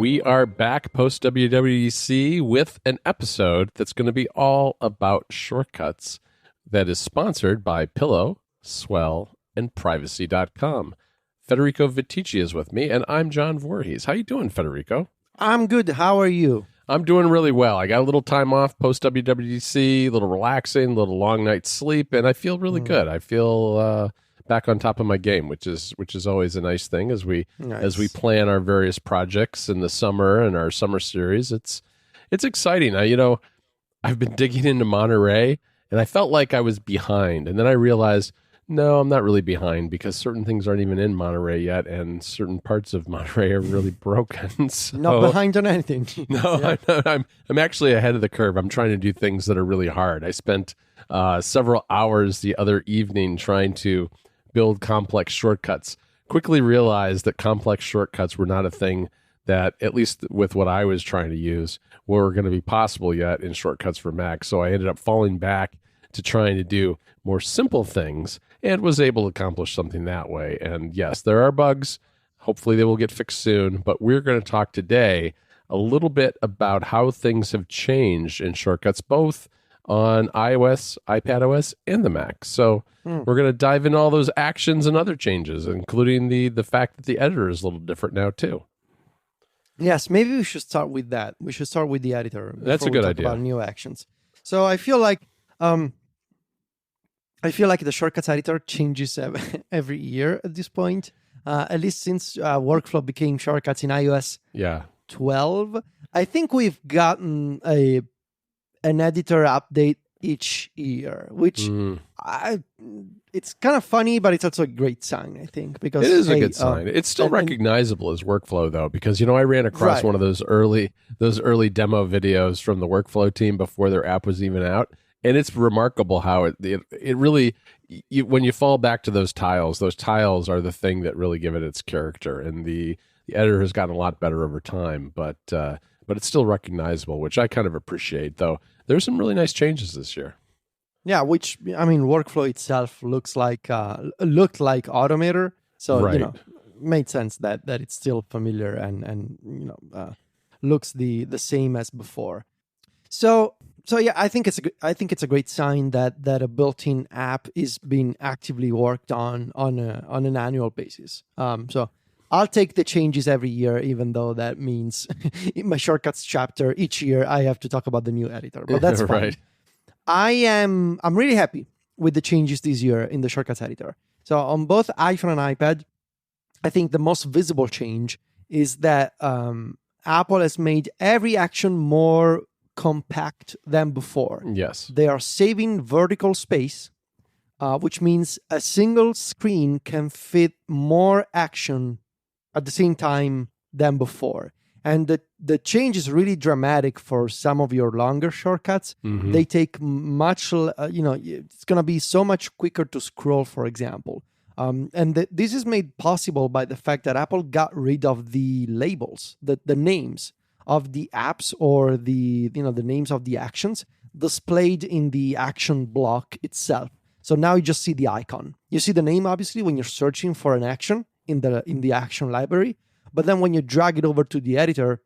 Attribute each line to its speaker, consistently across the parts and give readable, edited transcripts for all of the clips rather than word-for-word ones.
Speaker 1: We are back post WWDC with an episode that's going to be all about shortcuts that is sponsored by Pillow, Swell, and Privacy.com. Federico Vitici is with me, and I'm John Voorhees. How you doing, Federico?
Speaker 2: I'm good. How are you?
Speaker 1: I'm doing really well. I got a little time off post WWDC, a little relaxing, a little long night's sleep, and I feel really good. I feel back on top of my game, which is always a nice thing as we plan our various projects in the summer and our summer series. It's exciting. I've been digging into Monterey, and I felt like I was behind, and then I realized, no, I'm not really behind because certain things aren't even in Monterey yet, and certain parts of Monterey are really broken. So,
Speaker 2: not behind on anything.
Speaker 1: No, yeah. I'm actually ahead of the curve. I'm trying to do things that are really hard. I spent several hours the other evening trying to build complex shortcuts. Quickly realized that complex shortcuts were not a thing that, at least with what I was trying to use, were going to be possible yet in shortcuts for Mac. So I ended up falling back to trying to do more simple things and was able to accomplish something that way. And yes, there are bugs. Hopefully they will get fixed soon. But we're going to talk today a little bit about how things have changed in shortcuts, both on iOS, iPadOS, and the Mac. So we're going to dive into all those actions and other changes, including the fact that the editor is a little different now too.
Speaker 2: Yes, maybe we should start with that. We should start with the editor.
Speaker 1: That's a good idea.
Speaker 2: About new actions. So I feel like the shortcuts editor changes every year at this point. At least since workflow became shortcuts in iOS 12. I think we've gotten an editor update each year, which it's kind of funny, but it's also a great sign, I think, because
Speaker 1: it is a good sign. It's still recognizable as workflow, though, because I ran across one of those early demo videos from the workflow team before their app was even out. And it's remarkable how it really, when you fall back to those tiles are the thing that really give it its character. And the editor has gotten a lot better over time, but it's still recognizable, which I kind of appreciate. Though there's some really nice changes this year.
Speaker 2: Yeah, which workflow itself looked like Automator, so made sense that it's still familiar and looks the same as before. So yeah, I think it's a great sign that a built-in app is being actively worked on an annual basis. So I'll take the changes every year, even though that means in my shortcuts chapter each year I have to talk about the new editor. But that's fine.
Speaker 1: Right.
Speaker 2: I'm really happy with the changes this year in the shortcuts editor. So on both iPhone and iPad, I think the most visible change is that Apple has made every action more compact than before.
Speaker 1: Yes.
Speaker 2: They are saving vertical space, which means a single screen can fit more action at the same time than before. And the change is really dramatic for some of your longer shortcuts. Mm-hmm. They take much, it's going to be so much quicker to scroll, for example. And this is made possible by the fact that Apple got rid of the labels, the names of the apps or the names of the actions displayed in the action block itself. So now you just see the icon. You see the name, obviously, when you're searching for an action in the action library. But then when you drag it over to the editor,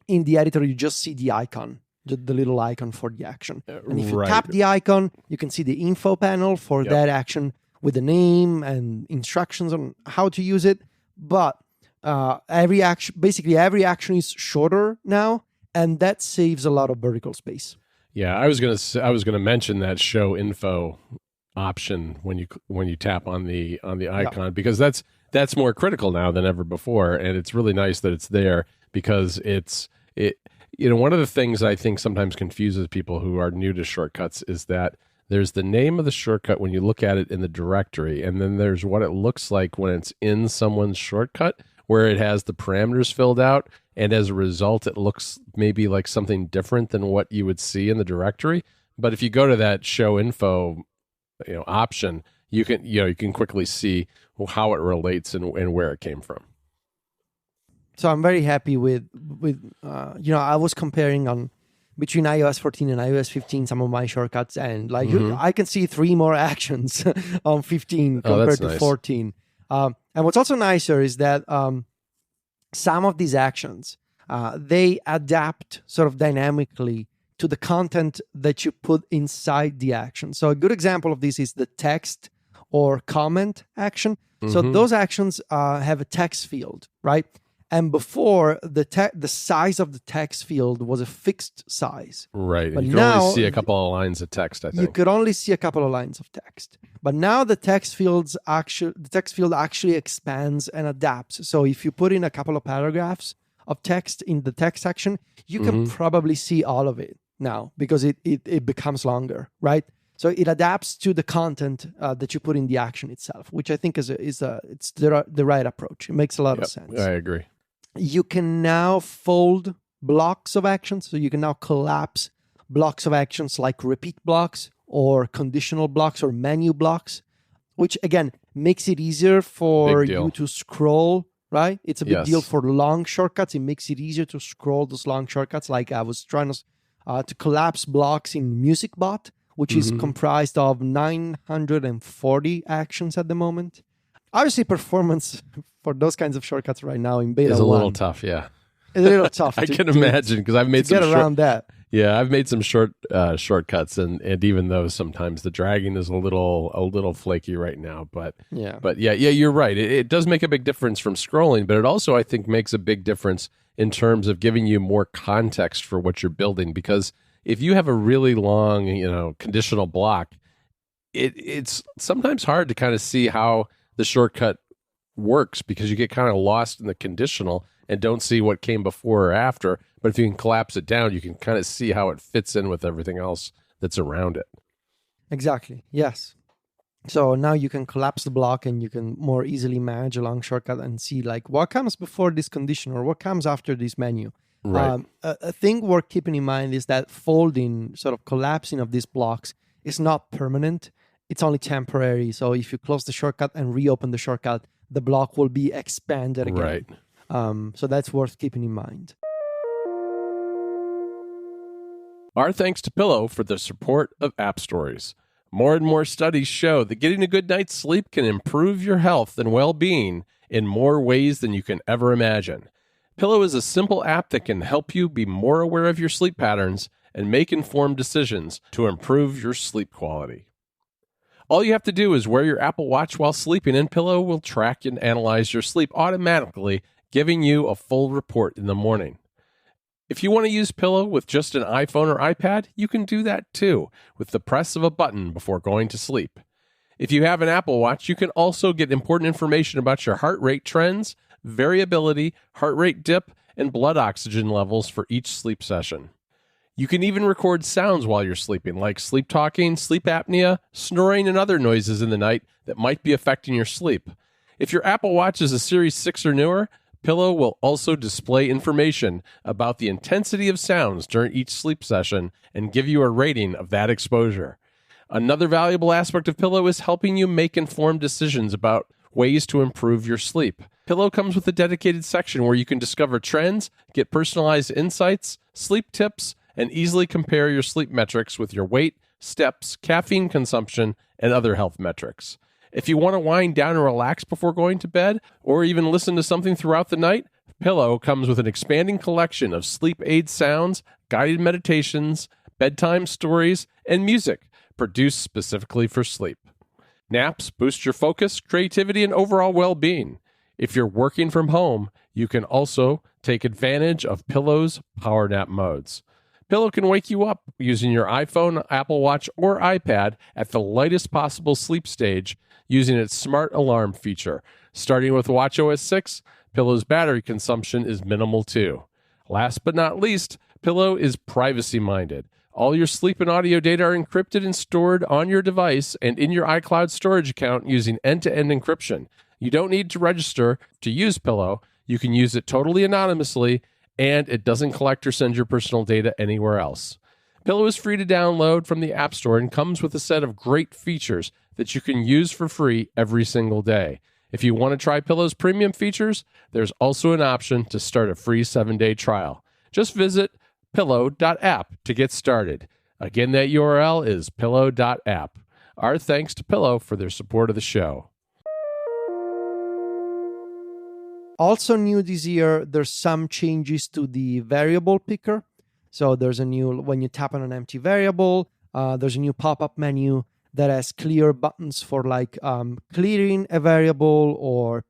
Speaker 2: in the editor, you just see the icon, the little icon for the action. And if you tap the icon, you can see the info panel for that action with the name and instructions on how to use it. But every action is shorter now, and that saves a lot of vertical space.
Speaker 1: Yeah, I was gonna mention that show info option when you tap on the icon, because that's more critical now than ever before, and it's really nice that it's there, because one of the things I think sometimes confuses people who are new to shortcuts is that there's the name of the shortcut when you look at it in the directory, and then there's what it looks like when it's in someone's shortcut, where it has the parameters filled out, and as a result, it looks maybe like something different than what you would see in the directory. But if you go to that show info, option, you can quickly see how it relates and where it came from.
Speaker 2: So I'm very happy with I was comparing on between iOS 14 and iOS 15 some of my shortcuts, and I can see 3 more actions on 15 compared to 14. And what's also nicer is that some of these actions they adapt sort of dynamically to the content that you put inside the action. So a good example of this is the text or comment action. So those actions have a text field, right? And before, the size of the text field was a fixed size.
Speaker 1: Right.
Speaker 2: But
Speaker 1: you can
Speaker 2: now,
Speaker 1: only see a couple of lines of text, I think.
Speaker 2: You could only see a couple of lines of text. But now the text field actually expands and adapts. So if you put in a couple of paragraphs of text in the text section, you can probably see all of it now because it becomes longer, right? So it adapts to the content that you put in the action itself, which I think is the right approach. It makes a lot of sense.
Speaker 1: I agree.
Speaker 2: You can now fold blocks of actions. So you can now collapse blocks of actions like repeat blocks or conditional blocks or menu blocks, which again makes it easier for you to scroll, right? It's a big deal for long shortcuts. It makes it easier to scroll those long shortcuts. Like I was trying to collapse blocks in MusicBot, which is comprised of 940 actions at the moment. Obviously, performance for those kinds of shortcuts right now in beta
Speaker 1: is a
Speaker 2: 1
Speaker 1: little tough, yeah.
Speaker 2: It's a little tough.
Speaker 1: I can imagine because I've made some
Speaker 2: get around that.
Speaker 1: Yeah, I've made some shortcuts, and even those sometimes the dragging is a little flaky right now. But yeah, you're right. It does make a big difference from scrolling, but it also I think makes a big difference in terms of giving you more context for what you're building. Because if you have a really long, conditional block, it's sometimes hard to kind of see how the shortcut works because you get kind of lost in the conditional and don't see what came before or after. But if you can collapse it down, you can kind of see how it fits in with everything else that's around it.
Speaker 2: Exactly. Yes. So now you can collapse the block and you can more easily manage a long shortcut and see like what comes before this condition or what comes after this menu.
Speaker 1: Right.
Speaker 2: A thing worth keeping in mind is that folding, sort of collapsing of these blocks is not permanent. It's only temporary. So if you close the shortcut and reopen the shortcut, the block will be expanded again.
Speaker 1: Right.
Speaker 2: So that's worth keeping in mind.
Speaker 1: Our thanks to Pillow for the support of MacStories. More and more studies show that getting a good night's sleep can improve your health and well-being in more ways than you can ever imagine. Pillow is a simple app that can help you be more aware of your sleep patterns and make informed decisions to improve your sleep quality. All you have to do is wear your Apple Watch while sleeping, and Pillow will track and analyze your sleep automatically, giving you a full report in the morning. If you want to use Pillow with just an iPhone or iPad, you can do that too, with the press of a button before going to sleep. If you have an Apple Watch, you can also get important information about your heart rate trends, variability, heart rate dip, and blood oxygen levels for each sleep session. You can even record sounds while you're sleeping, like sleep talking, sleep apnea, snoring, and other noises in the night that might be affecting your sleep. If your Apple Watch is a Series 6 or newer, Pillow will also display information about the intensity of sounds during each sleep session and give you a rating of that exposure. Another valuable aspect of Pillow is helping you make informed decisions about ways to improve your sleep. Pillow comes with a dedicated section where you can discover trends, get personalized insights, sleep tips, and easily compare your sleep metrics with your weight, steps, caffeine consumption, and other health metrics. If you want to wind down and relax before going to bed, or even listen to something throughout the night, Pillow comes with an expanding collection of sleep aid sounds, guided meditations, bedtime stories, and music produced specifically for sleep. Naps boost your focus, creativity, and overall well-being. If you're working from home, you can also take advantage of Pillow's power nap modes. Pillow can wake you up using your iPhone, Apple Watch, or iPad at the lightest possible sleep stage using its smart alarm feature. Starting with watchOS 6, Pillow's battery consumption is minimal too. Last but not least, Pillow is privacy-minded. All your sleep and audio data are encrypted and stored on your device and in your iCloud storage account using end-to-end encryption. You don't need to register to use Pillow. You can use it totally anonymously, and it doesn't collect or send your personal data anywhere else. Pillow is free to download from the App Store and comes with a set of great features that you can use for free every single day. If you want to try Pillow's premium features, there's also an option to start a free 7-day trial. Just visit pillow.app to get started. Again, that URL is pillow.app. Our thanks to Pillow for their support of the show.
Speaker 2: Also new this year, there's some changes to the variable picker. So there's a new, when you tap on an empty variable, there's a new pop-up menu that has clear buttons for like clearing a variable or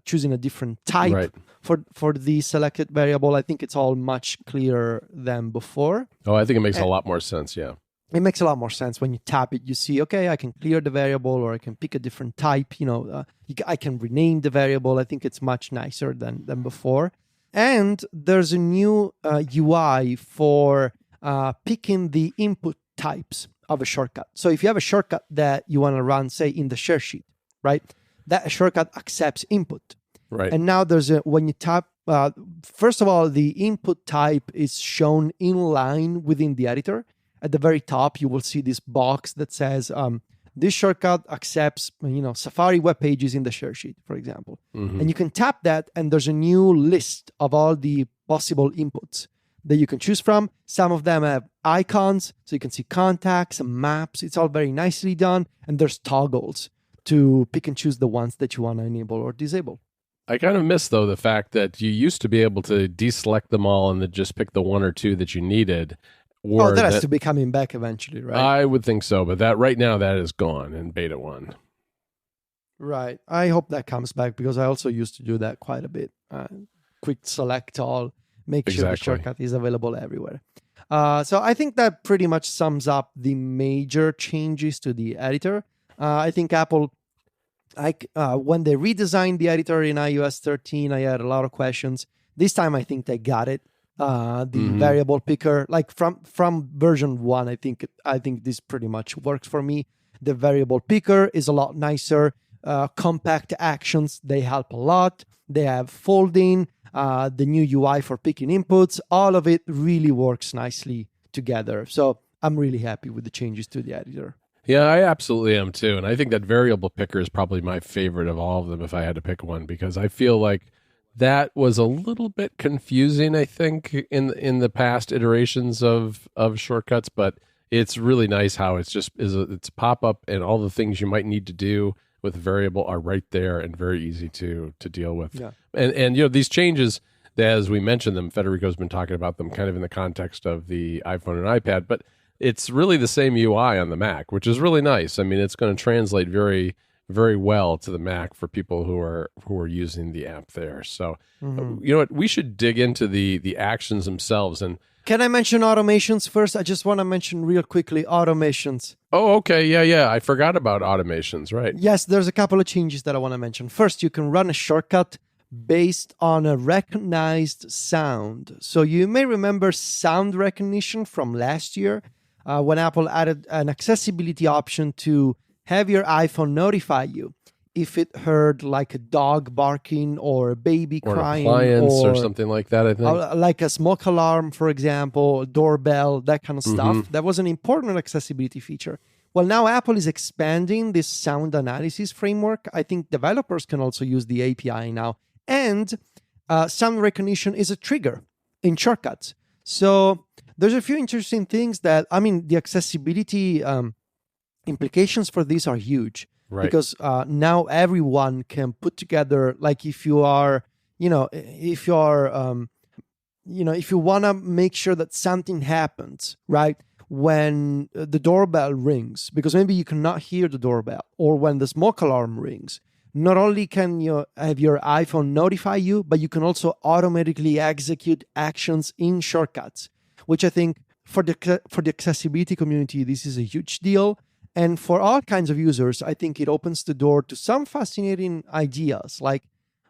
Speaker 2: choosing a different type for the selected variable. I think it's all much clearer than before.
Speaker 1: Oh, I think it makes a lot more sense. Yeah.
Speaker 2: It makes a lot more sense when you tap it. You see, okay, I can clear the variable or I can pick a different type. I can rename the variable. I think it's much nicer than before. And there's a new UI for picking the input types of a shortcut. So if you have a shortcut that you want to run, say, in the share sheet, right? That shortcut accepts input.
Speaker 1: Right.
Speaker 2: And now when you tap, first of all, the input type is shown in line within the editor. At the very top, you will see this box that says, this shortcut accepts, Safari web pages in the share sheet, for example. Mm-hmm. And you can tap that, and there's a new list of all the possible inputs that you can choose from. Some of them have icons, so you can see contacts and maps. It's all very nicely done. And there's toggles to pick and choose the ones that you want to enable or disable.
Speaker 1: I kind of miss, though, the fact that you used to be able to deselect them all and then just pick the one or two that you needed.
Speaker 2: That has to be coming back eventually, right?
Speaker 1: I would think so, but right now that is gone in beta 1.
Speaker 2: Right. I hope that comes back because I also used to do that quite a bit. Quick select all, make sure the shortcut is available everywhere. So I think that pretty much sums up the major changes to the editor. I think Apple, when they redesigned the editor in iOS 13, I had a lot of questions. This time I think they got it. Variable picker, like from version 1, I think this pretty much works for me. The variable picker is a lot nicer. Compact actions, they help a lot. They have folding, the new UI for picking inputs. All of it really works nicely together. So I'm really happy with the changes to the editor.
Speaker 1: Yeah, I absolutely am too. And I think that variable picker is probably my favorite of all of them if I had to pick one, because I feel like that was a little bit confusing, I think, in the past iterations of shortcuts, but it's really nice how it's pop up and all the things you might need to do with variable are right there and very easy to deal with. Yeah. And these changes, as we mentioned them, Federico's been talking about them kind of in the context of the iPhone and iPad, but it's really the same UI on the Mac, which is really nice. I mean, it's going to translate very, very well to the Mac for people who are using the app there. So, you know what? We should dig into the actions themselves. And
Speaker 2: can I mention automations first? I just want to mention real quickly automations.
Speaker 1: Oh, okay. Yeah. I forgot about automations, right?
Speaker 2: Yes, there's a couple of changes that I want to mention. First, you can run a shortcut based on a recognized sound. So you may remember sound recognition from last year when Apple added an accessibility option to have your iPhone notify you if it heard like a dog barking or a baby crying.
Speaker 1: Or an appliance or something like that, I think.
Speaker 2: Like a smoke alarm, for example, doorbell, that kind of stuff. That was an important accessibility feature. Well, now Apple is expanding this sound analysis framework. I think developers can also use the API now. And sound recognition is a trigger in shortcuts. So there's a few interesting things the accessibility implications for this are huge, right? Because now everyone can put together, like if you want to make sure that something happens, right? When the doorbell rings, because maybe you cannot hear the doorbell, or when the smoke alarm rings, not only can you have your iPhone notify you, but you can also automatically execute actions in shortcuts, which I think for the accessibility community, this is a huge deal. And for all kinds of users, I think it opens the door to some fascinating ideas. Like,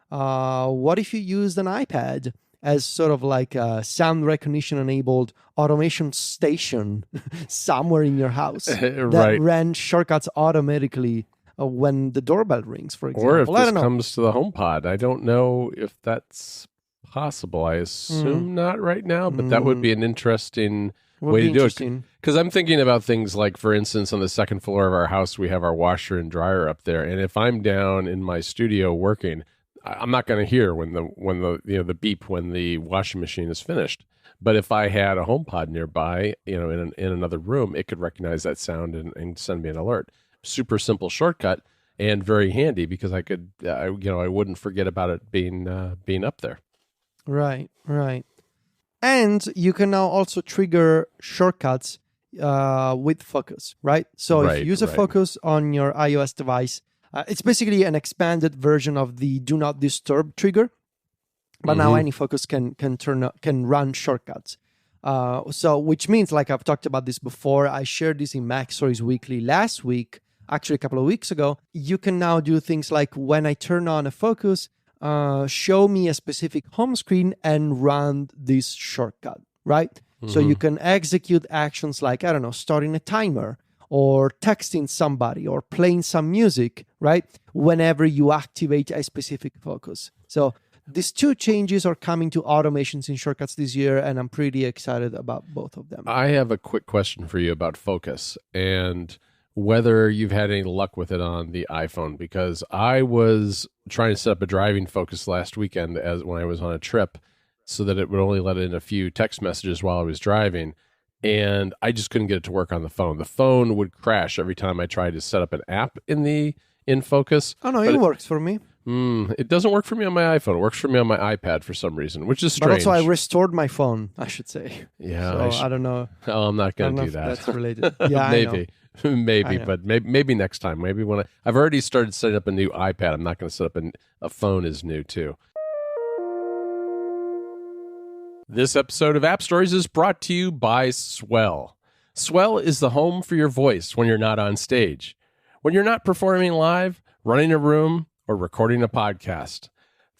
Speaker 2: what if you used an iPad as sort of like a sound recognition enabled automation station somewhere in your house that ran shortcuts automatically when the doorbell rings, for example.
Speaker 1: Or if this comes to the HomePod. I don't know if that's possible. I assume not right now, but that would be an interesting way to do it. Because I'm thinking about things like, for instance, on the second floor of our house, we have our washer and dryer up there. And if I'm down in my studio working, I'm not going to hear when the beep when the washing machine is finished. But if I had a HomePod nearby, in another room, it could recognize that sound and send me an alert. Super simple shortcut. and very handy because I could, I wouldn't forget about it being up there.
Speaker 2: Right. And you can now also trigger shortcuts with Focus, right? So if you use a Focus on your iOS device, it's basically an expanded version of the Do Not Disturb trigger. But now any Focus can run shortcuts. So which means, like I've talked about this before, I shared this in MacStories Weekly last week, actually a couple of weeks ago. You can now do things like when I turn on a Focus, show me a specific home screen and run this shortcut, right? So you can execute actions like, I don't know, starting a timer or texting somebody or playing some music, right? Whenever you activate a specific Focus. So these two changes are coming to automations in shortcuts this year, and I'm pretty excited about both of them.
Speaker 1: I have a quick question for you about Focus and whether you've had any luck with it on the iPhone, because I was trying to set up a driving Focus last weekend when I was on a trip so that it would only let in a few text messages while I was driving, and I just couldn't get it to work on the phone. The phone would crash every time I tried to set up an app in Focus.
Speaker 2: Oh, no, it works for me.
Speaker 1: It doesn't work for me on my iPhone. It works for me on my iPad for some reason, which is strange.
Speaker 2: But also I restored my phone, I should say.
Speaker 1: Yeah.
Speaker 2: So I don't know.
Speaker 1: Oh, I'm not going to do that.
Speaker 2: That's related. Yeah,
Speaker 1: maybe.
Speaker 2: I know.
Speaker 1: But maybe next time. Maybe when I've already started setting up a new iPad. I'm not going to set up a phone is new too. This episode of App Stories is brought to you by Swell. Swell is the home for your voice when you're not on stage. When you're not performing live, running a room, or recording a podcast.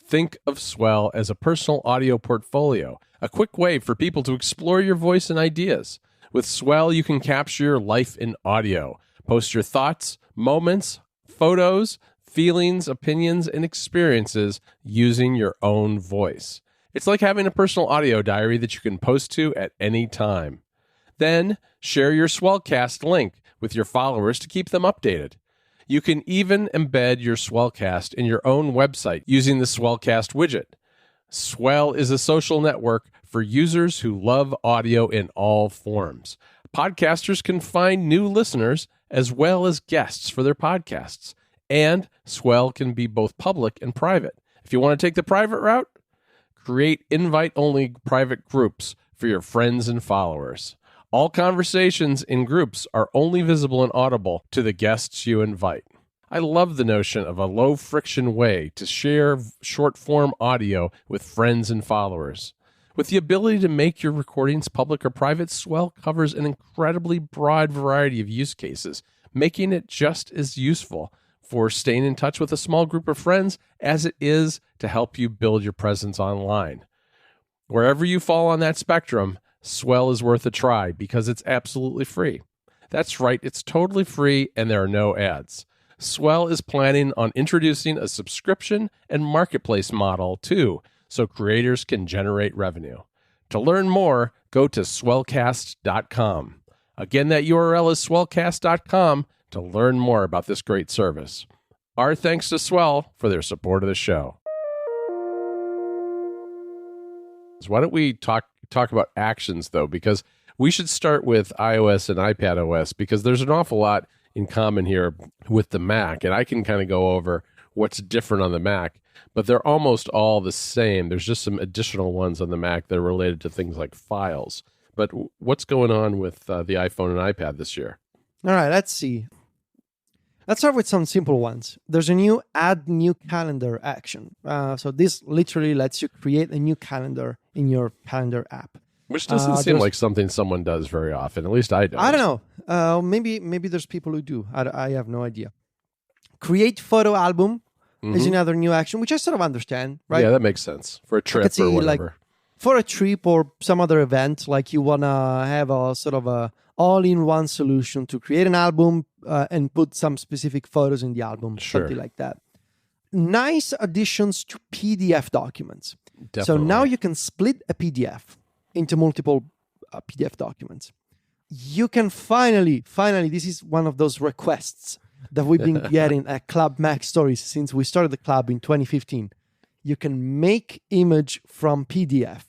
Speaker 1: Think of Swell as a personal audio portfolio, a quick way for people to explore your voice and ideas. With Swell, you can capture your life in audio, post your thoughts, moments, photos, feelings, opinions, and experiences using your own voice. It's like having a personal audio diary that you can post to at any time. Then, share your Swellcast link with your followers to keep them updated. You can even embed your Swellcast in your own website using the Swellcast widget. Swell is a social network for users who love audio in all forms. Podcasters can find new listeners as well as guests for their podcasts. And Swell can be both public and private. If you want to take the private route, create invite-only private groups for your friends and followers. All conversations in groups are only visible and audible to the guests you invite. I love the notion of a low-friction way to share short-form audio with friends and followers. With the ability to make your recordings public or private, Swell covers an incredibly broad variety of use cases, making it just as useful for staying in touch with a small group of friends as it is to help you build your presence online. Wherever you fall on that spectrum, Swell is worth a try because it's absolutely free. That's right, it's totally free and there are no ads. Swell is planning on introducing a subscription and marketplace model too, so creators can generate revenue. To learn more, go to swellcast.com. Again, that URL is swellcast.com to learn more about this great service. Our thanks to Swell for their support of the show. So why don't we talk about actions, though, because we should start with iOS and iPadOS because there's an awful lot in common here with the Mac, and I can kind of go over what's different on the Mac, but they're almost all the same. There's just some additional ones on the Mac that are related to things like files. But what's going on with the iPhone and iPad this year?
Speaker 2: All right, let's see. Let's start with some simple ones. There's a new add new calendar action. So this literally lets you create a new calendar in your calendar app.
Speaker 1: Which doesn't seem like something someone does very often. At least I don't.
Speaker 2: I don't know. Maybe there's people who do. I have no idea. Create photo album is another new action, which I sort of understand, right?
Speaker 1: Yeah, that makes sense. For a trip or whatever.
Speaker 2: Like, for a trip or some other event, like you want to have a sort of a all-in-one solution to create an album and put some specific photos in the album, something like that. Nice additions to PDF documents.
Speaker 1: Definitely.
Speaker 2: So now you can split a PDF into multiple PDF documents. You can finally, this is one of those requests that we've been getting at Club MacStories since we started the club in 2015. You can make image from PDF.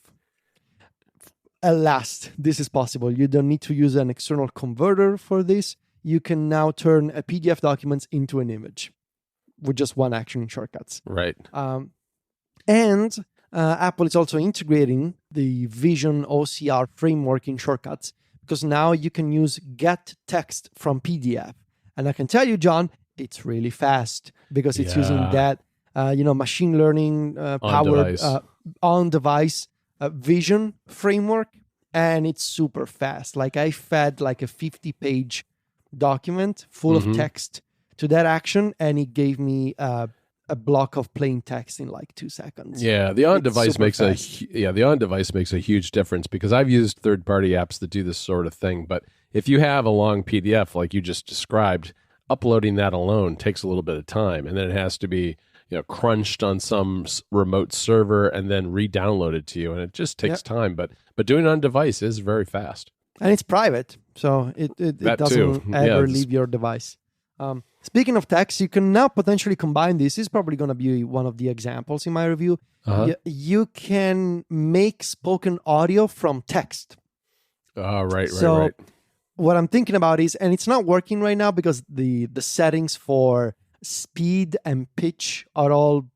Speaker 2: At last, this is possible. You don't need to use an external converter for this. You can now turn a PDF document into an image. with just one action in shortcuts.
Speaker 1: Right.
Speaker 2: And Apple is also integrating the Vision OCR framework in shortcuts, because now you can use get text from PDF. And I can tell you, John, it's really fast because it's using that, machine learning powered on-device Vision framework. And it's super fast. Like I fed like a 50-page document full of text to that action, and it gave me a block of plain text in like 2 seconds.
Speaker 1: Yeah, the on-device makes a huge difference, because I've used third-party apps that do this sort of thing. But if you have a long PDF like you just described, uploading that alone takes a little bit of time, and then it has to be crunched on some remote server and then re-downloaded to you, and it just takes time. But doing it on device is very fast,
Speaker 2: and it's private, so it doesn't ever leave your device. Speaking of text, you can now potentially combine this. This is probably going to be one of the examples in my review. You can make spoken audio from text.
Speaker 1: Right.
Speaker 2: What I'm thinking about is, and it's not working right now because the settings for speed and pitch are all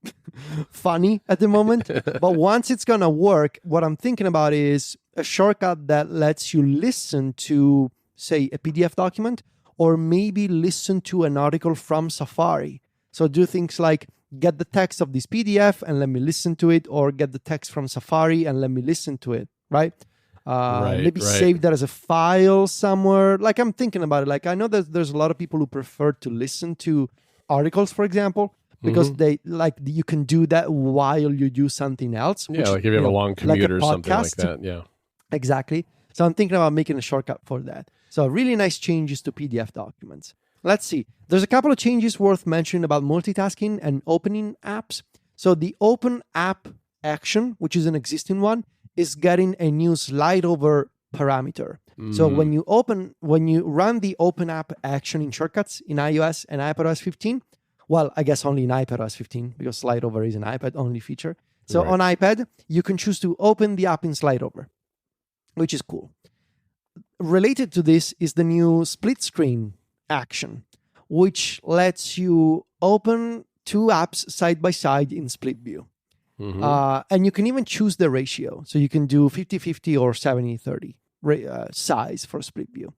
Speaker 2: funny at the moment. But once it's going to work, what I'm thinking about is a shortcut that lets you listen to, say, a PDF document, or maybe listen to an article from Safari. So do things like get the text of this PDF and let me listen to it, or get the text from Safari and let me listen to it, right? Maybe save that as a file somewhere. Like I'm thinking about it. Like I know that there's a lot of people who prefer to listen to articles, for example, because they like you can do that while you do something else.
Speaker 1: Yeah, like if you have a long commute or something like that. Yeah,
Speaker 2: exactly. So I'm thinking about making a shortcut for that. So really nice changes to PDF documents. Let's see. There's a couple of changes worth mentioning about multitasking and opening apps. So the open app action, which is an existing one, is getting a new slide over parameter. So when you run the open app action in shortcuts in iOS and iPadOS 15, well, I guess only in iPadOS 15 because slide over is an iPad only feature. So on iPad, you can choose to open the app in slide over, which is cool. Related to this is the new split screen action, which lets you open two apps side by side in split view. And you can even choose the ratio. So you can do 50-50 or 70-30 size for split view.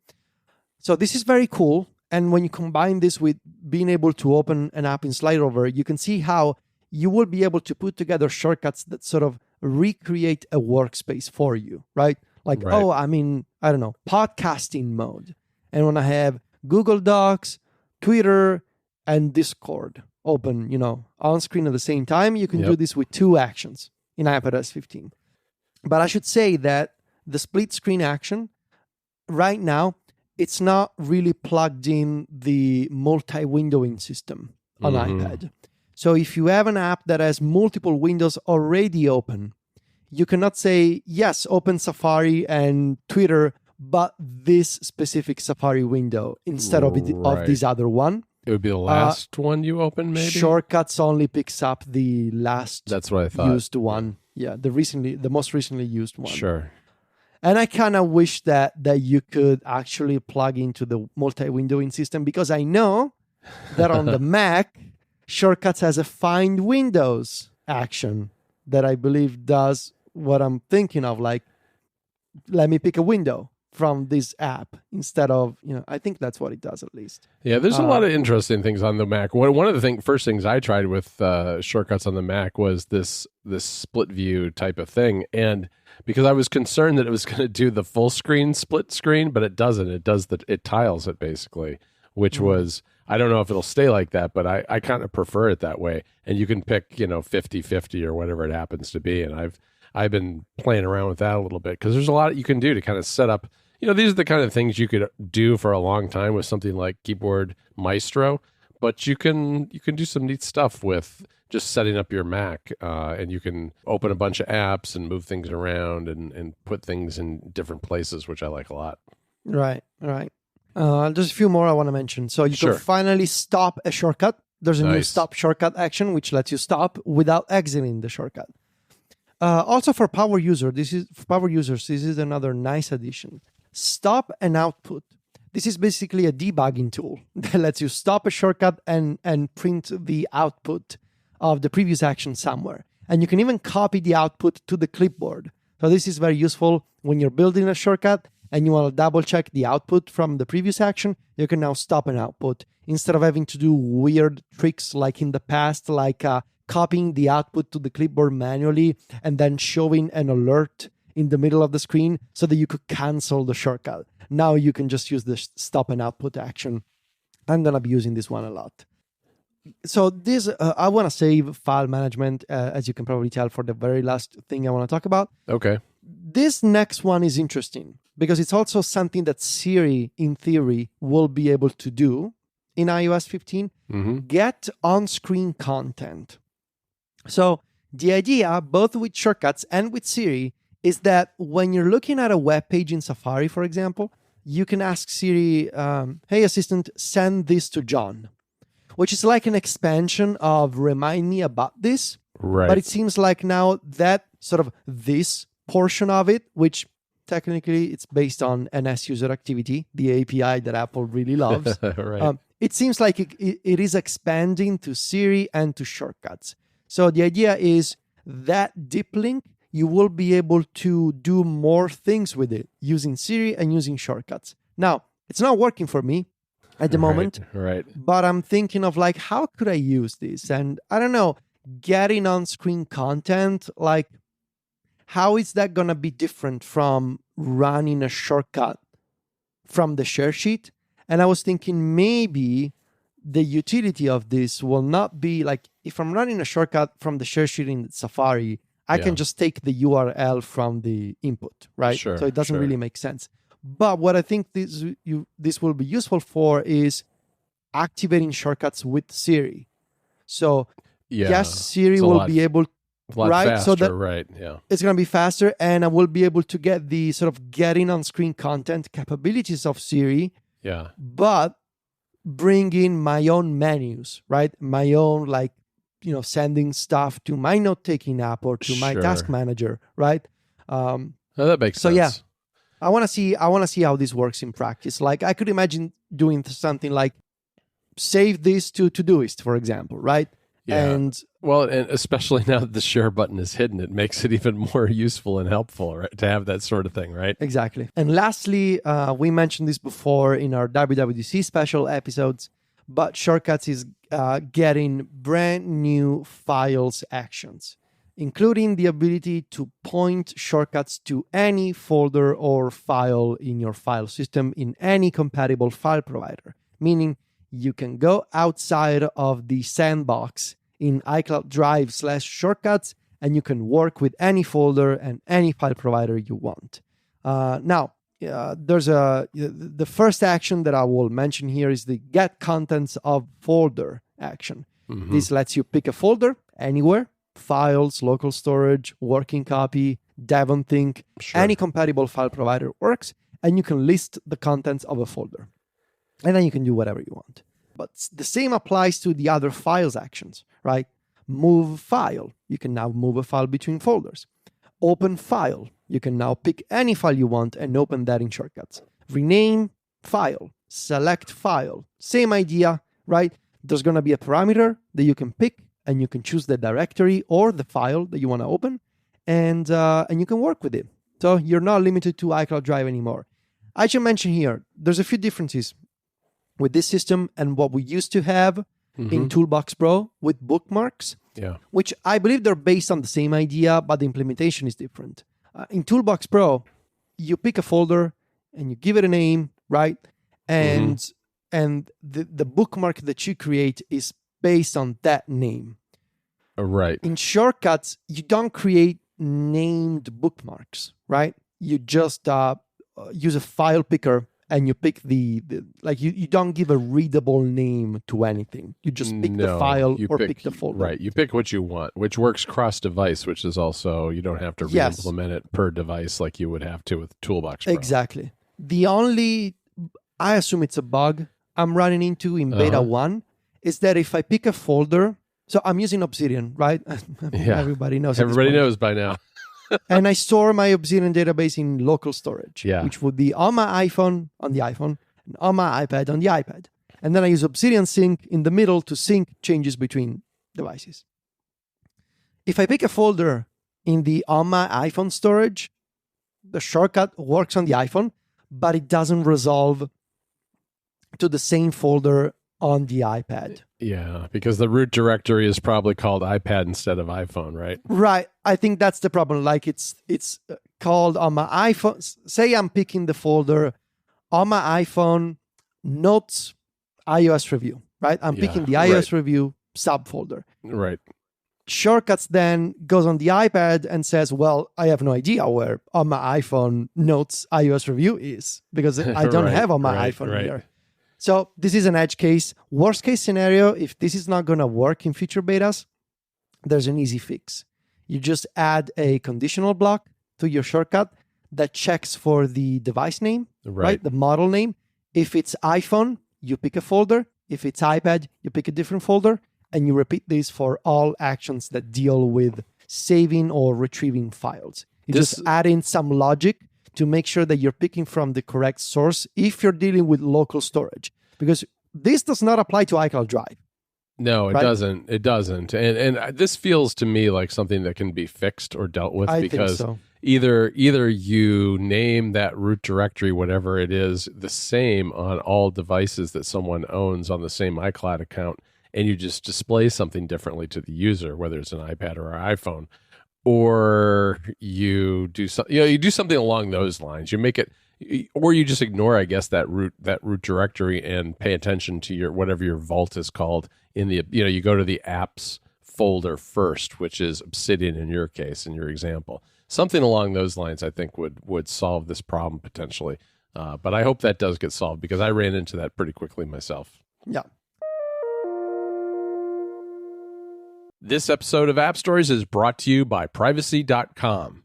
Speaker 2: So this is very cool. And when you combine this with being able to open an app in slide over, you can see how you will be able to put together shortcuts that sort of recreate a workspace for you, right? Like, I'm in, I don't know, podcasting mode. And when I have Google Docs, Twitter, and Discord open, on screen at the same time, you can do this with two actions in iPadOS 15. But I should say that the split screen action, right now, it's not really plugged in the multi-windowing system on iPad. So if you have an app that has multiple windows already open, you cannot say, yes, open Safari and Twitter, but this specific Safari window instead of this other one.
Speaker 1: It would be the last one you open, maybe?
Speaker 2: Shortcuts only picks up the last
Speaker 1: That's what I thought.
Speaker 2: Used one. Yeah, the most recently used one.
Speaker 1: Sure.
Speaker 2: And I kind of wish that you could actually plug into the multi-windowing system, because I know that on the Mac, Shortcuts has a Find Windows action that I believe does what I'm thinking of, like, let me pick a window from this app instead of, I think that's what it does at least.
Speaker 1: Yeah, there's a lot of interesting things on the Mac. One of the first things I tried with Shortcuts on the Mac was this split view type of thing. And because I was concerned that it was going to do the full screen split screen, but it doesn't. It tiles it basically, which was, I don't know if it'll stay like that, but I kind of prefer it that way. And you can pick, 50-50 or whatever it happens to be. And I've been playing around with that a little bit, because there's a lot you can do to kind of set up. These are the kind of things you could do for a long time with something like Keyboard Maestro, but you can do some neat stuff with just setting up your Mac, and you can open a bunch of apps and move things around and put things in different places, which I like a lot.
Speaker 2: Right. There's a few more I want to mention. So you can finally stop a shortcut. There's a new stop shortcut action, which lets you stop without exiting the shortcut. Also for power users, this is another nice addition. Stop and output. This is basically a debugging tool that lets you stop a shortcut and print the output of the previous action somewhere. And you can even copy the output to the clipboard. So this is very useful when you're building a shortcut and you want to double check the output from the previous action. You can now stop an output instead of having to do weird tricks like in the past, like copying the output to the clipboard manually and then showing an alert in the middle of the screen so that you could cancel the shortcut. Now you can just use the stop and output action. I'm going to be using this one a lot. So this, I want to save file management, as you can probably tell, for the very last thing I want to talk about.
Speaker 1: Okay.
Speaker 2: This next one is interesting because it's also something that Siri, in theory, will be able to do in iOS 15. Get on-screen content. So the idea, both with shortcuts and with Siri, is that when you're looking at a web page in Safari, for example, you can ask Siri, hey, assistant, send this to John, which is like an expansion of remind me about this.
Speaker 1: Right.
Speaker 2: But it seems like now that sort of this portion of it, which technically it's based on NS user activity, the API that Apple really loves.
Speaker 1: Right.
Speaker 2: It seems like it is expanding to Siri and to shortcuts. So the idea is that deep link, you will be able to do more things with it using Siri and using shortcuts. Now, it's not working for me at the moment,
Speaker 1: right.
Speaker 2: But I'm thinking of like, how could I use this? And I don't know, getting on-screen content, like, how is that going to be different from running a shortcut from the share sheet? And I was thinking maybe the utility of this will not be like, if I'm running a shortcut from the share sheet in Safari, I can just take the URL from the input, right?
Speaker 1: Sure,
Speaker 2: so it doesn't really make sense. But what I think this will be useful for is activating shortcuts with Siri. So yes, Siri will be able, right?
Speaker 1: Faster,
Speaker 2: so that
Speaker 1: right? Yeah,
Speaker 2: it's going to be faster, and I will be able to get the sort of getting on-screen content capabilities of Siri.
Speaker 1: Yeah,
Speaker 2: but bring in my own menus, right? My own, like, sending stuff to my note-taking app or to my task manager, right?
Speaker 1: that makes sense.
Speaker 2: So yeah, I want to see how this works in practice. Like, I could imagine doing something like save this to Todoist, for example, right?
Speaker 1: Yeah.
Speaker 2: And
Speaker 1: especially now that the share button is hidden, it makes it even more useful and helpful, right, to have that sort of thing, right?
Speaker 2: Exactly. And lastly, we mentioned this before in our WWDC special episodes, but Shortcuts is getting brand new files actions, including the ability to point shortcuts to any folder or file in your file system in any compatible file provider, meaning you can go outside of the sandbox in iCloud Drive /shortcuts, and you can work with any folder and any file provider you want. Now, there's the first action that I will mention here is the get contents of folder action. This lets you pick a folder anywhere, files, local storage, working copy, Devonthink, any compatible file provider works, and you can list the contents of a folder. And then you can do whatever you want. But the same applies to the other files actions, right? Move file. You can now move a file between folders. Open file. You can now pick any file you want and open that in shortcuts. Rename file. Select file. Same idea, right? There's going to be a parameter that you can pick, and you can choose the directory or the file that you want to open, and you can work with it. So you're not limited to iCloud Drive anymore. I should mention here, there's a few differences with this system and what we used to have in Toolbox Pro with bookmarks, which I believe they're based on the same idea, but the implementation is different. In Toolbox Pro, you pick a folder and you give it a name, right? And the bookmark that you create is based on that name.
Speaker 1: Right.
Speaker 2: In Shortcuts, you don't create named bookmarks, right? You just use a file picker and you pick the you don't give a readable name to anything. You just pick the file or pick the folder.
Speaker 1: Right. You pick what you want, which works cross-device, which is also, you don't have to re-implement it per device like you would have to with Toolbox Pro.
Speaker 2: Exactly. I assume it's a bug I'm running into in beta 1, is that if I pick a folder, so I'm using Obsidian, right? Everybody knows.
Speaker 1: Everybody knows by now.
Speaker 2: And I store my Obsidian database in local storage, which would be on my iPhone, on my iPad on the iPad. And then I use Obsidian Sync in the middle to sync changes between devices. If I pick a folder in the on my iPhone storage, the shortcut works on the iPhone, but it doesn't resolve to the same folder on the iPad.
Speaker 1: Yeah, because the root directory is probably called iPad instead of iPhone, right?
Speaker 2: Right. I think that's the problem. Like it's called on my iPhone. Say I'm picking the folder on my iPhone, Notes, iOS Review, right? I'm picking the iOS Review subfolder.
Speaker 1: Right.
Speaker 2: Shortcuts then goes on the iPad and says, well, I have no idea where on my iPhone Notes iOS Review is because I don't have on my iPhone here. So this is an edge case. Worst case scenario, if this is not going to work in future betas, there's an easy fix. You just add a conditional block to your shortcut that checks for the device name, right? The model name. If it's iPhone, you pick a folder. If it's iPad, you pick a different folder. And you repeat this for all actions that deal with saving or retrieving files. You just add in some logic to make sure that you're picking from the correct source if you're dealing with local storage. Because this does not apply to iCloud Drive.
Speaker 1: No, it doesn't. It doesn't. And this feels to me like something that can be fixed or dealt with because
Speaker 2: think so.
Speaker 1: Either you name that root directory, whatever it is, the same on all devices that someone owns on the same iCloud account, and you just display something differently to the user, whether it's an iPad or an iPhone, or you do you do something along those lines. You make it, or you just ignore, I guess, that root directory and pay attention to your whatever your vault is called in the you go to the apps folder first, which is Obsidian in your case, in your example. Something along those lines, I think, would solve this problem potentially. But I hope that does get solved because I ran into that pretty quickly myself.
Speaker 2: Yeah.
Speaker 1: This episode of App Stories is brought to you by Privacy.com.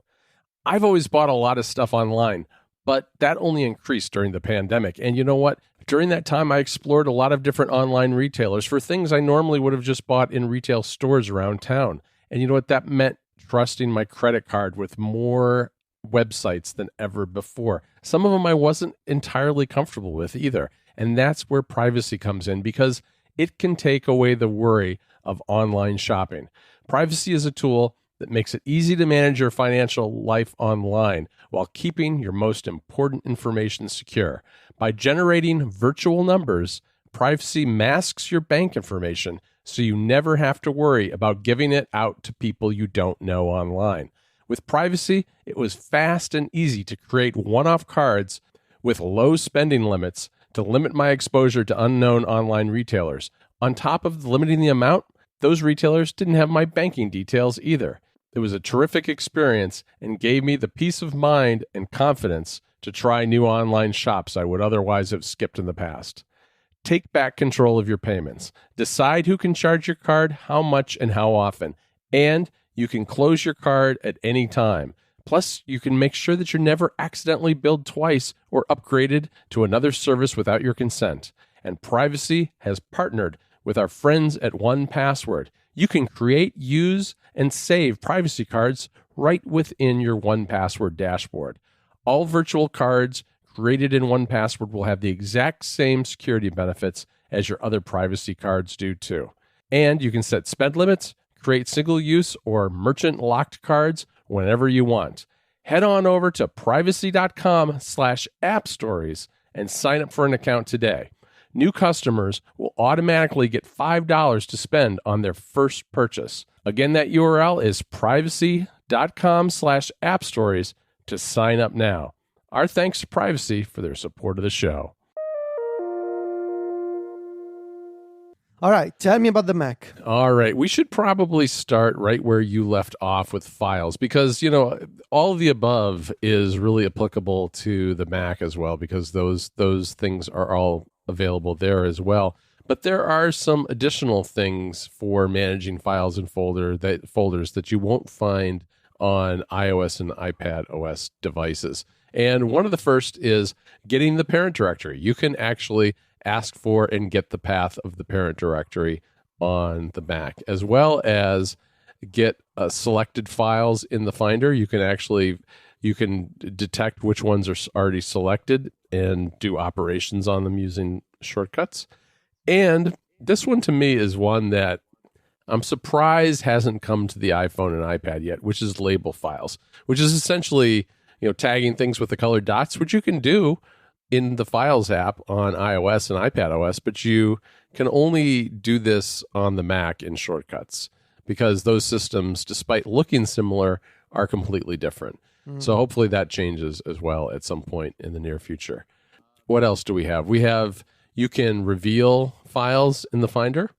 Speaker 1: I've always bought a lot of stuff online, but that only increased during the pandemic. And you know what? During that time, I explored a lot of different online retailers for things I normally would have just bought in retail stores around town. And you know what? That meant trusting my credit card with more websites than ever before. Some of them I wasn't entirely comfortable with either. And that's where privacy comes in because it can take away the worry of online shopping. Privacy is a tool that makes it easy to manage your financial life online while keeping your most important information secure. By generating virtual numbers, Privacy masks your bank information so you never have to worry about giving it out to people you don't know online. With Privacy, it was fast and easy to create one-off cards with low spending limits to limit my exposure to unknown online retailers. On top of limiting the amount, those retailers didn't have my banking details either. It was a terrific experience and gave me the peace of mind and confidence to try new online shops I would otherwise have skipped in the past. Take back control of your payments. Decide who can charge your card, how much, and how often. And you can close your card at any time. Plus, you can make sure that you're never accidentally billed twice or upgraded to another service without your consent. And Privacy has partnered with our friends at 1Password. You can create, use, and save privacy cards right within your 1Password dashboard. All virtual cards created in 1Password will have the exact same security benefits as your other privacy cards do too. And you can set spend limits, create single-use or merchant-locked cards whenever you want. Head on over to privacy.com/appstories and sign up for an account today. New customers will automatically get $5 to spend on their first purchase. Again, that URL is privacy.com/appstories to sign up now. Our thanks to Privacy for their support of the show.
Speaker 2: All right, tell me about the Mac.
Speaker 1: All right, we should probably start right where you left off with files because, all of the above is really applicable to the Mac as well because those things are all available there as well. But there are some additional things for managing files and folders that you won't find on iOS and iPadOS devices. And one of the first is getting the parent directory. You can actually ask for and get the path of the parent directory on the Mac, as well as get selected files in the Finder. You can actually You can detect which ones are already selected and do operations on them using shortcuts. And this one to me is one that I'm surprised hasn't come to the iPhone and iPad yet, which is label files, which is essentially, tagging things with the colored dots, which you can do in the Files app on iOS and iPadOS, but you can only do this on the Mac in shortcuts because those systems, despite looking similar, are completely different. So hopefully that changes as well at some point in the near future. What else do we have? You can reveal files in the Finder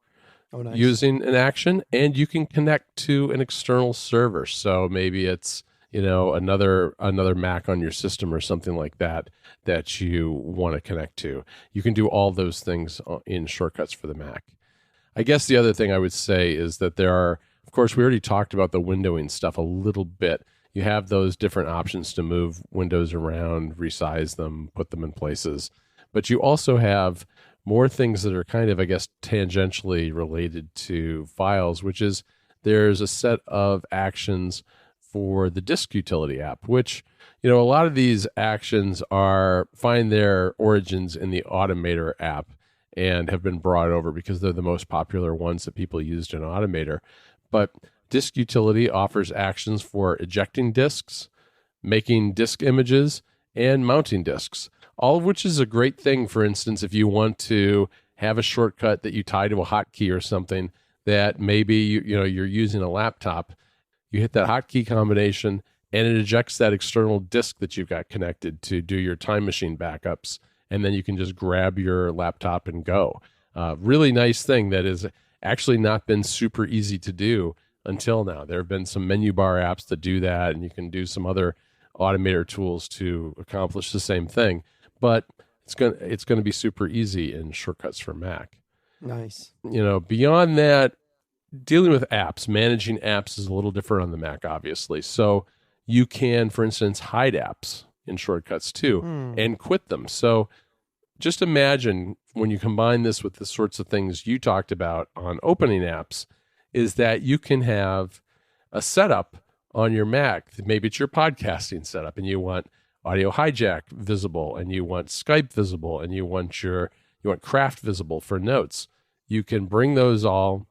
Speaker 1: using an action, and you can connect to an external server. So maybe it's another Mac on your system or something like that you want to connect to. You can do all those things in shortcuts for the Mac. I guess the other thing I would say is that there are, of course, we already talked about the windowing stuff a little bit. You have those different options to move windows around, resize them, put them in places. But you also have more things that are kind of, I guess, tangentially related to files, which is there's a set of actions for the disk utility app, which, a lot of these actions find their origins in the Automator app and have been brought over because they're the most popular ones that people used in Automator. But disk utility offers actions for ejecting disks, making disk images, and mounting disks, all of which is a great thing. For instance, if you want to have a shortcut that you tie to a hotkey or something that maybe you're using a laptop, you hit that hotkey combination and it ejects that external disk that you've got connected to do your Time Machine backups, and then you can just grab your laptop and go. Really nice thing that has actually not been super easy to do until now. There have been some menu bar apps that do that, and you can do some other Automator tools to accomplish the same thing. But it's going to be super easy in shortcuts for Mac.
Speaker 2: Nice.
Speaker 1: Beyond that, dealing with apps, managing apps is a little different on the Mac, obviously. So you can, for instance, hide apps in shortcuts too and quit them. So just imagine when you combine this with the sorts of things you talked about on opening apps, is that you can have a setup on your Mac. Maybe it's your podcasting setup and you want Audio Hijack visible, and you want Skype visible, and you want Craft visible for notes. You can bring those all,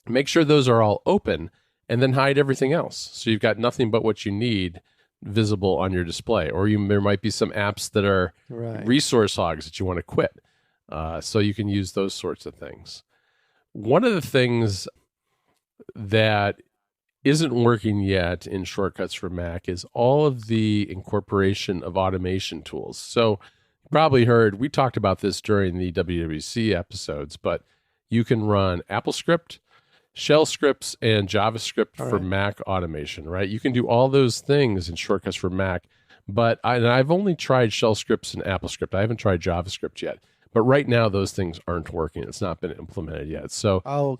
Speaker 1: make sure those are all open, and then hide everything else. So you've got nothing but what you need visible on your display. Or there might be some apps that are resource hogs that you want to quit. So you can use those sorts of things. One of the things that isn't working yet in shortcuts for Mac is all of the incorporation of automation tools. So you probably heard, we talked about this during the WWC episodes, but you can run AppleScript, shell scripts, and JavaScript for Mac automation, right? You can do all those things in shortcuts for Mac, but I've only tried shell scripts and AppleScript. I haven't tried JavaScript yet, but right now those things aren't working. It's not been implemented yet. So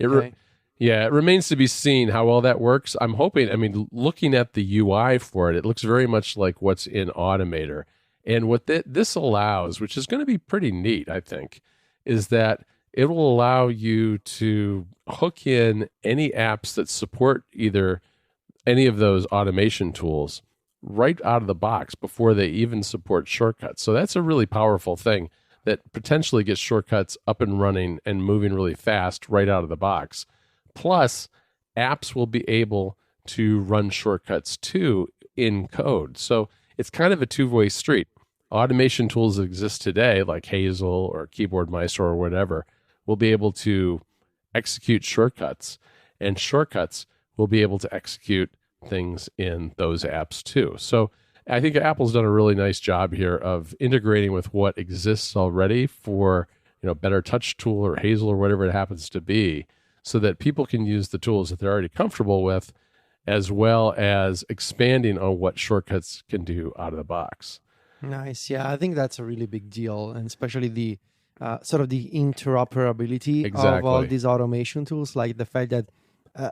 Speaker 1: it remains to be seen how well that works. I'm hoping, looking at the UI for it, it looks very much like what's in Automator. And what this allows, which is going to be pretty neat, I think, is that it will allow you to hook in any apps that support either any of those automation tools right out of the box before they even support shortcuts. So that's a really powerful thing that potentially gets shortcuts up and running and moving really fast right out of the box. Plus, apps will be able to run shortcuts too in code. So it's kind of a two-way street. Automation tools that exist today, like Hazel or Keyboard Maestro or whatever, will be able to execute shortcuts, and shortcuts will be able to execute things in those apps too. So I think Apple's done a really nice job here of integrating with what exists already for, Better Touch Tool or Hazel or whatever it happens to be, so that people can use the tools that they're already comfortable with, as well as expanding on what shortcuts can do out of the box.
Speaker 2: Nice. Yeah, I think that's a really big deal, and especially the sort of the interoperability of all these automation tools, like the fact that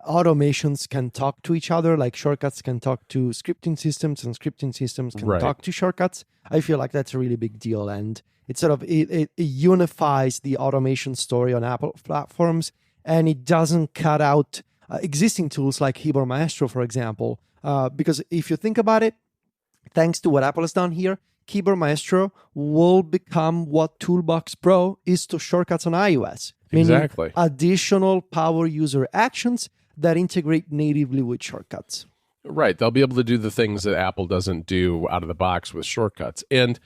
Speaker 2: automations can talk to each other, like shortcuts can talk to scripting systems, and scripting systems can talk to shortcuts. I feel like that's a really big deal, and it sort of it unifies the automation story on Apple platforms, and it doesn't cut out existing tools like Keyboard Maestro, for example, because if you think about it, thanks to what Apple has done here, Keyboard Maestro will become what Toolbox Pro is to shortcuts on iOS.
Speaker 1: Exactly.
Speaker 2: Meaning additional power user actions that integrate natively with shortcuts.
Speaker 1: Right. They'll be able to do the things that Apple doesn't do out of the box with shortcuts. And,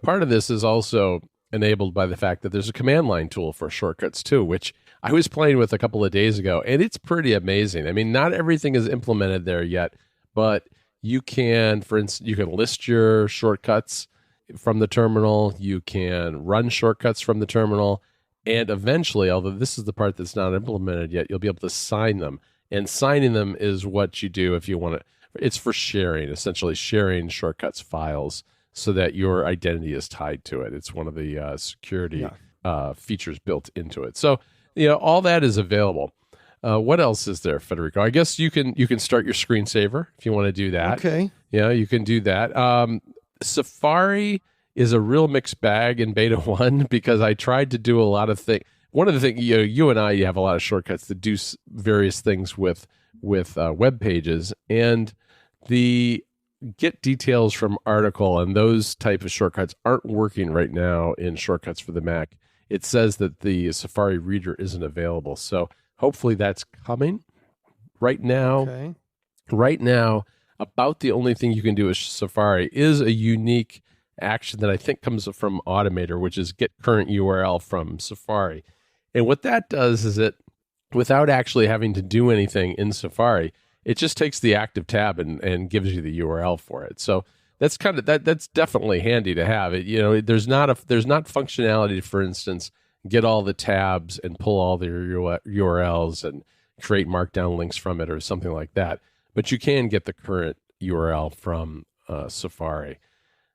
Speaker 1: part of this is also enabled by the fact that there's a command line tool for shortcuts too, which I was playing with a couple of days ago, and it's pretty amazing. I mean, not everything is implemented there yet, but you can, for instance, you can list your shortcuts from the terminal. You can run shortcuts from the terminal. And eventually, although this is the part that's not implemented yet, you'll be able to sign them. And signing them is what you do if you want to. It's for sharing, essentially sharing shortcuts files so that your identity is tied to it. It's one of the security features built into it. So, all that is available. What else is there, Federico? I guess you can start your screensaver if you want to do that.
Speaker 2: Okay.
Speaker 1: Yeah, you can do that. Safari is a real mixed bag in beta 1 because I tried to do a lot of things. One of the things, you and I, you have a lot of shortcuts that do various things with web pages, and the get details from article and those type of shortcuts aren't working right now in shortcuts for the Mac. It says that the Safari reader isn't available, so hopefully that's coming. Right now, about the only thing you can do with Safari is a unique action that I think comes from Automator, which is get current URL from Safari. And what that does is without actually having to do anything in Safari, it just takes the active tab and gives you the URL for it. So that's that's definitely handy to have. There's not functionality, for instance, get all the tabs and pull all the URLs and create markdown links from it or something like that. But you can get the current URL from Safari.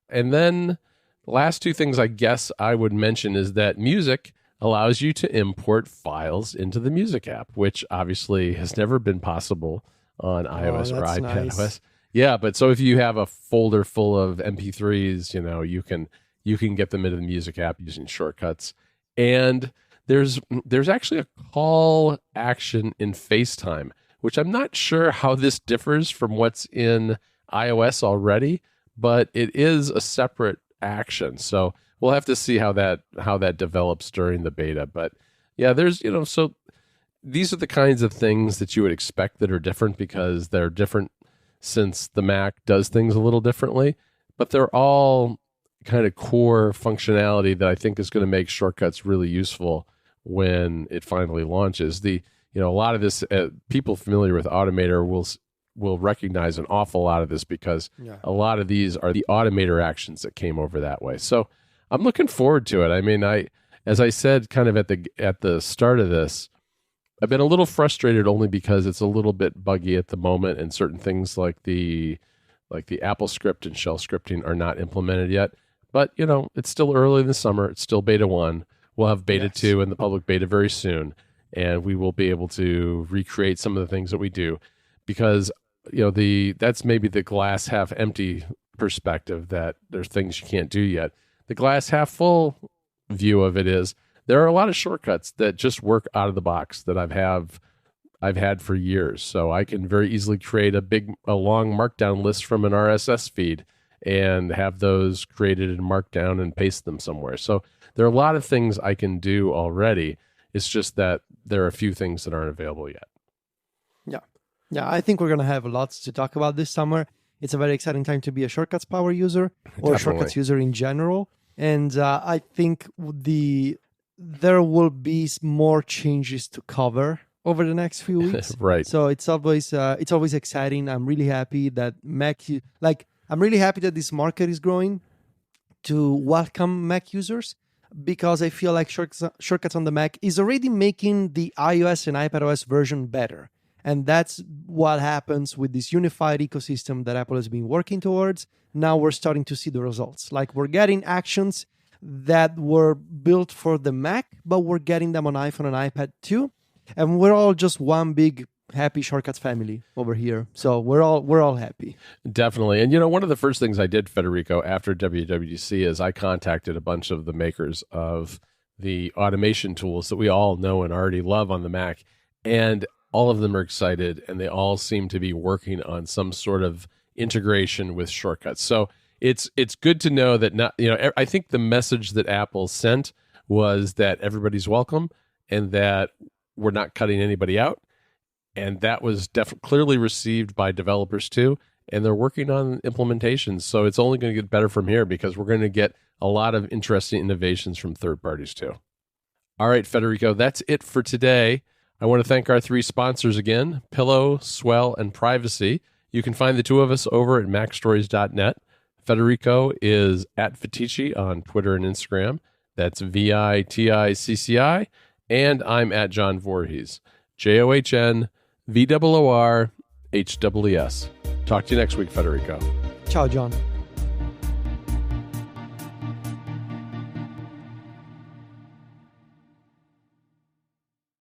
Speaker 1: And then the last two things I guess I would mention is that Music allows you to import files into the Music app, which obviously has never been possible on iOS or iPadOS. Nice. Yeah, but so if you have a folder full of MP3s, you can get them into the Music app using shortcuts. And there's actually a call action in FaceTime, which I'm not sure how this differs from what's in iOS already, but it is a separate action. So we'll have to see how that develops during the beta. But yeah, there's, so these are the kinds of things that you would expect that are different because they're different since the Mac does things a little differently, but they're all kind of core functionality that I think is going to make shortcuts really useful when it finally launches. A lot of this, people familiar with Automator will recognize an awful lot of this because a lot of these are the Automator actions that came over that way. So I'm looking forward to it. I mean, as I said, kind of at the start of this, I've been a little frustrated only because it's a little bit buggy at the moment, and certain things like the Apple script and shell scripting are not implemented yet. But it's still early in the summer. It's still beta 1. We'll have beta 2 and the public beta very soon, and we will be able to recreate some of the things that we do because that's maybe the glass half empty perspective that there's things you can't do yet. The glass half full view of it is there are a lot of shortcuts that just work out of the box that I've had for years. So I can very easily create a long markdown list from an RSS feed and have those created in markdown and paste them somewhere. So there are a lot of things I can do already. It's just that there are a few things that aren't available yet.
Speaker 2: Yeah, I think we're going to have lots to talk about this summer. It's a very exciting time to be a Shortcuts Power user or a Shortcuts user in general. And I think there will be more changes to cover over the next few weeks.
Speaker 1: Right.
Speaker 2: So it's always exciting. I'm really happy that I'm really happy that this market is growing to welcome Mac users because I feel like Shortcuts on the Mac is already making the iOS and iPadOS version better. And that's what happens with this unified ecosystem that Apple has been working towards. Now we're starting to see the results. Like we're getting actions that were built for the Mac, but we're getting them on iPhone and iPad too. And we're all just one big happy Shortcuts family over here. So we're all happy.
Speaker 1: Definitely. And one of the first things I did, Federico, after WWDC is I contacted a bunch of the makers of the automation tools that we all know and already love on the Mac. And all of them are excited, and they all seem to be working on some sort of integration with shortcuts. So it's good to know that I think the message that Apple sent was that everybody's welcome and that we're not cutting anybody out. And that was clearly received by developers too. And they're working on implementations. So it's only going to get better from here because we're going to get a lot of interesting innovations from third parties too. All right, Federico, that's it for today. I want to thank our three sponsors again, Pillow, Swell, and Privacy. You can find the two of us over at MacStories.net. Federico is at Viticci on Twitter and Instagram. That's VITICCI. And I'm at John Voorhees, JOHNVOORHWES. Talk to you next week, Federico.
Speaker 2: Ciao, John.